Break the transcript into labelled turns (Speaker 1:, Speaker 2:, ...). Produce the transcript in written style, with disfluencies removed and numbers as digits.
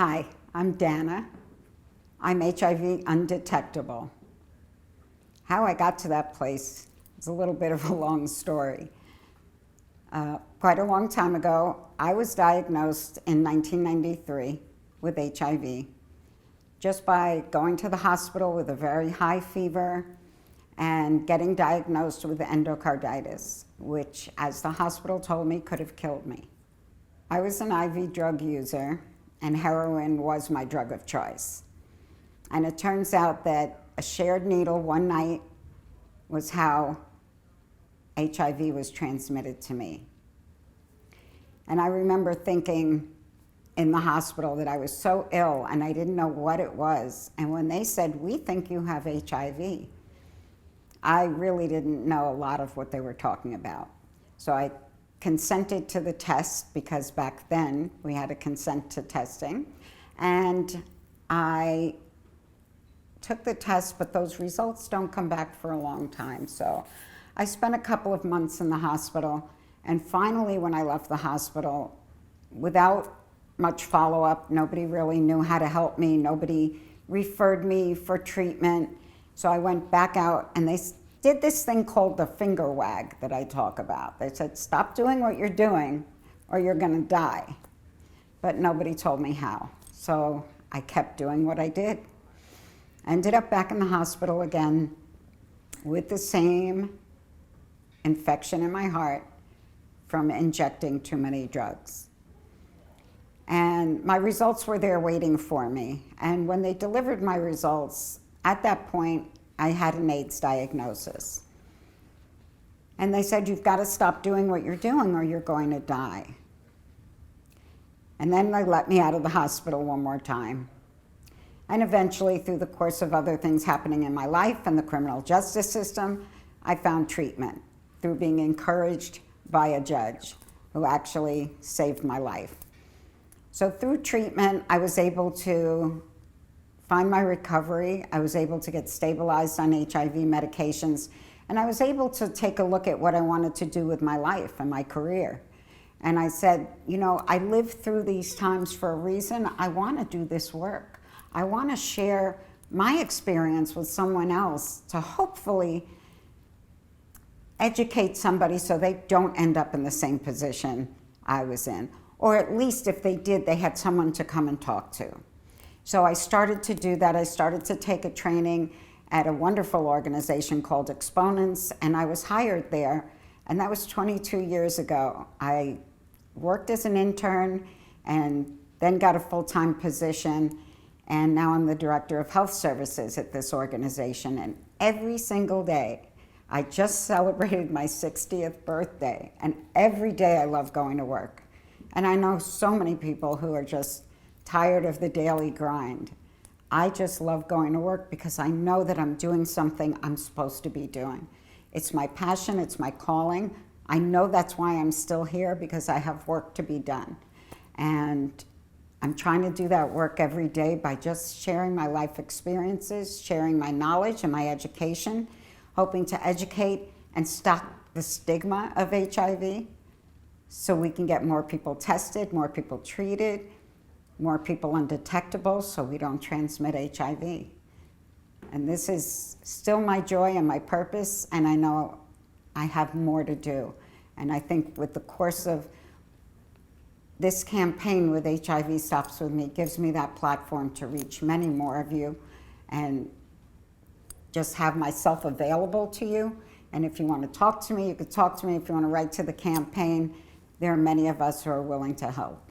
Speaker 1: Hi, I'm Dana. I'm HIV undetectable. How I got to that place is a little bit of a long story. Quite a long time ago, I was diagnosed in 1993 with HIV just by going to the hospital with a very high fever and getting diagnosed with endocarditis, which, as the hospital told me, could have killed me. I was an IV drug user, and heroin was my drug of choice. And it turns out that a shared needle one night was how HIV was transmitted to me. And I remember thinking in the hospital that I was so ill and I didn't know what it was. And when they said, "We think you have HIV," I really didn't know a lot of what they were talking about. So I consented to the test, because back then we had to consent to testing. And I took the test, but those results don't come back for a long time. So I spent a couple of months in the hospital, and finally when I left the hospital, without much follow-up, nobody really knew how to help me, nobody referred me for treatment. So I went back out, and they did this thing called the finger wag that I talk about. They said, "Stop doing what you're doing or you're gonna die." But nobody told me how. So I kept doing what I did. I ended up back in the hospital again with the same infection in my heart from injecting too many drugs. And my results were there waiting for me. And when they delivered my results, at that point, I had an AIDS diagnosis. And they said, "You've got to stop doing what you're doing or you're going to die." And then they let me out of the hospital one more time. And eventually, through the course of other things happening in my life and the criminal justice system, I found treatment through being encouraged by a judge who actually saved my life. So through treatment, I was able to find my recovery. I was able to get stabilized on HIV medications, and I was able to take a look at what I wanted to do with my life and my career. And I said, you know, I lived through these times for a reason. I want to do this work. I want to share my experience with someone else to hopefully educate somebody so they don't end up in the same position I was in. Or at least if they did, they had someone to come and talk to. So I started to do that. I started to take a training at a wonderful organization called Exponents, and I was hired there, and that was 22 years ago. I worked as an intern and then got a full-time position, and now I'm the director of health services at this organization. And every single day, I just celebrated my 60th birthday, and every day I love going to work. And I know so many people who are just tired of the daily grind. I just love going to work because I know that I'm doing something I'm supposed to be doing. It's my passion, it's my calling. I know that's why I'm still here, because I have work to be done. And I'm trying to do that work every day by just sharing my life experiences, sharing my knowledge and my education, hoping to educate and stop the stigma of HIV so we can get more people tested, more people treated, more people undetectable so we don't transmit HIV. And this is still my joy and my purpose, and I know I have more to do. And I think with the course of this campaign with HIV Stops With Me gives me that platform to reach many more of you and just have myself available to you. And if you want to talk to me, you could talk to me. If you want to write to the campaign, there are many of us who are willing to help.